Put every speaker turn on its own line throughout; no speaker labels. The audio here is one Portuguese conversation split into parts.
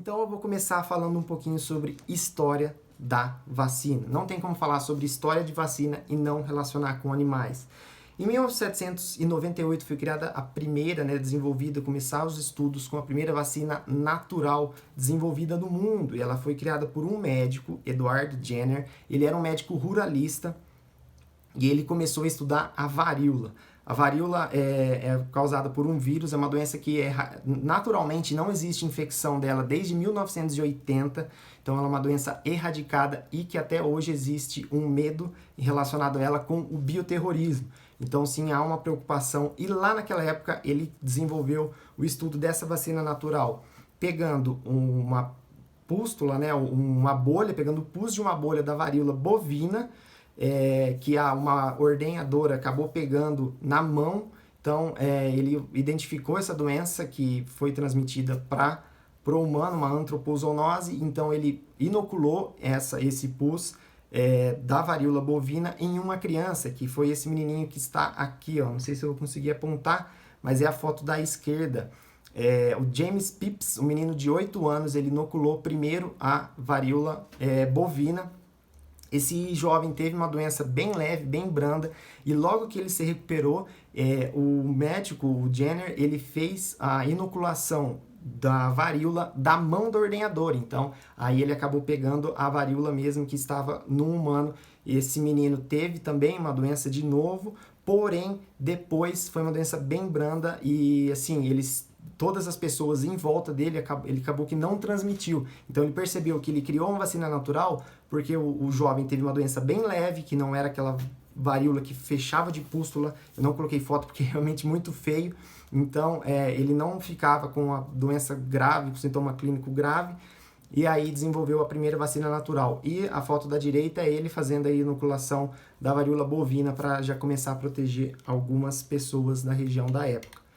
Então eu vou começar falando um pouquinho sobre história da vacina. Não tem como falar sobre história de vacina e não relacionar com animais. Em 1798 foi criada a primeira, desenvolvida, começar os estudos com a primeira vacina natural desenvolvida no mundo. E ela foi criada por um médico, Edward Jenner. Ele era um médico ruralista e ele começou a estudar a varíola. A varíola é causada por um vírus, é uma doença que naturalmente não existe infecção dela desde 1980, então ela é uma doença erradicada e que até hoje existe um medo relacionado a ela com o bioterrorismo. Então sim, há uma preocupação e lá naquela época ele desenvolveu o estudo dessa vacina natural, pegando uma pústula, uma bolha, pegando o pus de uma bolha da varíola bovina, que uma ordenhadora acabou pegando na mão. Então ele identificou essa doença que foi transmitida para o humano, uma antropozoonose. Então ele inoculou esse pus da varíola bovina em uma criança, que foi esse menininho que está aqui, ó. Não sei se eu vou conseguir apontar, mas é a foto da esquerda. O James Phipps, um menino de 8 anos, ele inoculou primeiro a varíola bovina. Esse jovem teve uma doença bem leve, bem branda, e logo que ele se recuperou, o médico, o Jenner, ele fez a inoculação da varíola da mão do ordenhador. Então, aí ele acabou pegando a varíola mesmo que estava no humano. Esse menino teve também uma doença de novo, porém, depois foi uma doença bem branda e, assim, todas as pessoas em volta dele, ele acabou que não transmitiu. Então ele percebeu que ele criou uma vacina natural porque o jovem teve uma doença bem leve, que não era aquela varíola que fechava de pústula. Eu não coloquei foto porque é realmente muito feio. Então ele não ficava com a doença grave, com sintoma clínico grave. E aí desenvolveu a primeira vacina natural. E a foto da direita é ele fazendo a inoculação da varíola bovina para já começar a proteger algumas pessoas da região da época.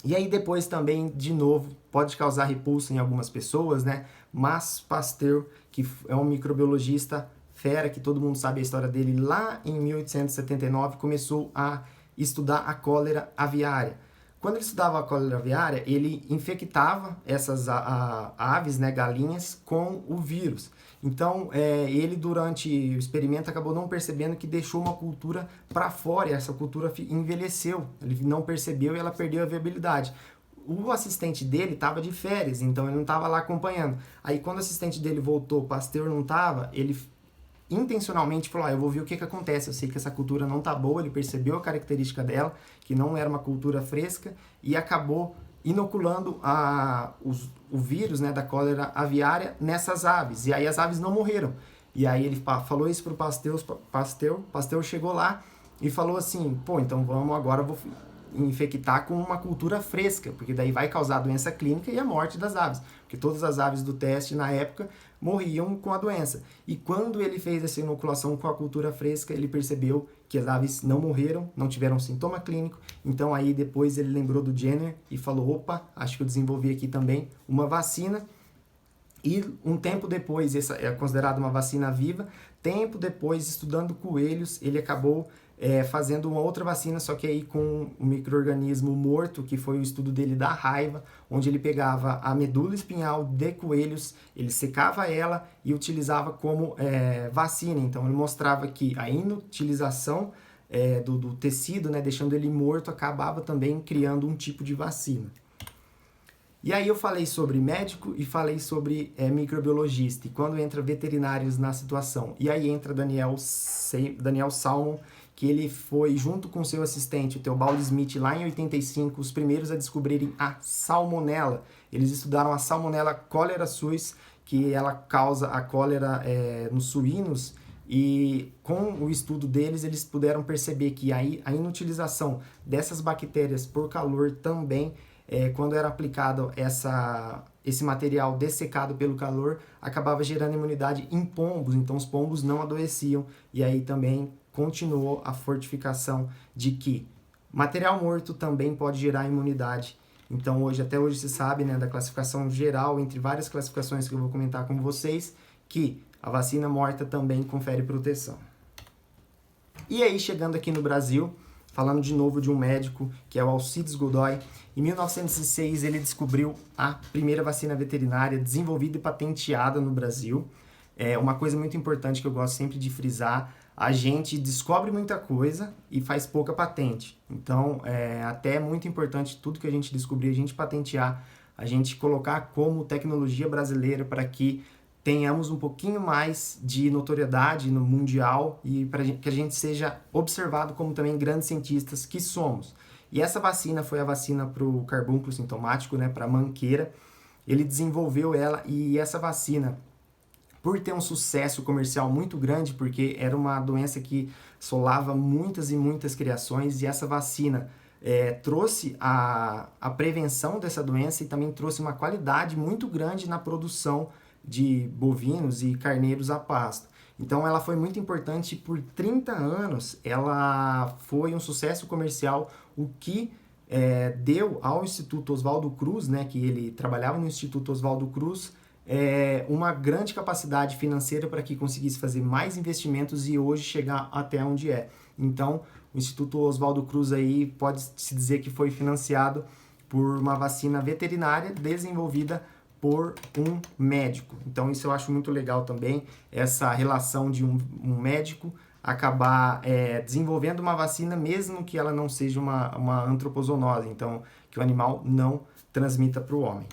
E aí depois também, de novo, pode causar repulsa em algumas pessoas, Mas Pasteur, que é um microbiologista fera, que todo mundo sabe a história dele, lá em 1879 começou a estudar a cólera aviária. Quando ele estudava a cólera aviária, ele infectava essas aves, galinhas, com o vírus. Então, ele durante o experimento acabou não percebendo que deixou uma cultura para fora, e essa cultura envelheceu. Ele não percebeu e ela perdeu a viabilidade. O assistente dele estava de férias, então ele não estava lá acompanhando. Aí, quando o assistente dele voltou, Pasteur não estava, ele intencionalmente falou, eu vou ver o que acontece, eu sei que essa cultura não tá boa. Ele percebeu a característica dela, que não era uma cultura fresca, e acabou inoculando o vírus, da cólera aviária nessas aves, e aí as aves não morreram. E aí ele falou isso pro Pasteur chegou lá e falou assim, então agora eu vou infectar com uma cultura fresca, porque daí vai causar doença clínica e a morte das aves, porque todas as aves do teste na época morriam com a doença. E quando ele fez essa inoculação com a cultura fresca, ele percebeu que as aves não morreram, não tiveram sintoma clínico. Então aí depois ele lembrou do Jenner e falou, opa, acho que eu desenvolvi aqui também uma vacina. E um tempo depois, essa é considerada uma vacina viva, tempo depois, estudando coelhos, ele acabou fazendo uma outra vacina, só que aí com o micro-organismo morto, que foi o estudo dele da raiva, onde ele pegava a medula espinhal de coelhos, ele secava ela e utilizava como vacina. Então ele mostrava que a inutilização do tecido, deixando ele morto, acabava também criando um tipo de vacina. E aí eu falei sobre médico e falei sobre microbiologista, e quando entra veterinários na situação. E aí entra Daniel Salmon, que ele foi, junto com seu assistente, o Theobald Smith, lá em 85, os primeiros a descobrirem a salmonela. Eles estudaram a salmonella cholera suis, que ela causa a cólera nos suínos, e com o estudo deles, eles puderam perceber que a inutilização dessas bactérias por calor também, quando era aplicado esse material dessecado pelo calor, acabava gerando imunidade em pombos, então os pombos não adoeciam, e aí também continuou a fortificação de que material morto também pode gerar imunidade. Então até hoje se sabe, da classificação geral, entre várias classificações que eu vou comentar com vocês, que a vacina morta também confere proteção. E aí, chegando aqui no Brasil, falando de novo de um médico, que é o Alcides Godoy. Em 1906, ele descobriu a primeira vacina veterinária desenvolvida e patenteada no Brasil. É uma coisa muito importante que eu gosto sempre de frisar: a gente descobre muita coisa e faz pouca patente. Então, até é muito importante tudo que a gente descobrir, a gente patentear, a gente colocar como tecnologia brasileira para que tenhamos um pouquinho mais de notoriedade no mundial e para que a gente seja observado como também grandes cientistas que somos. E essa vacina foi a vacina para o carbúnculo sintomático, né, para a manqueira. Ele desenvolveu ela, e essa vacina, por ter um sucesso comercial muito grande, porque era uma doença que assolava muitas e muitas criações, e essa vacina trouxe a prevenção dessa doença e também trouxe uma qualidade muito grande na produção de bovinos e carneiros a pasto. Então ela foi muito importante. Por 30 anos ela foi um sucesso comercial, o que deu ao Instituto Oswaldo Cruz, né, que ele trabalhava no Instituto Oswaldo Cruz, uma grande capacidade financeira para que conseguisse fazer mais investimentos e hoje chegar até onde é. Então, o Instituto Oswaldo Cruz aí pode-se dizer que foi financiado por uma vacina veterinária desenvolvida por um médico. Então, isso eu acho muito legal também, essa relação de um médico acabar desenvolvendo uma vacina, mesmo que ela não seja uma antropozoonose, então que o animal não transmita para o homem.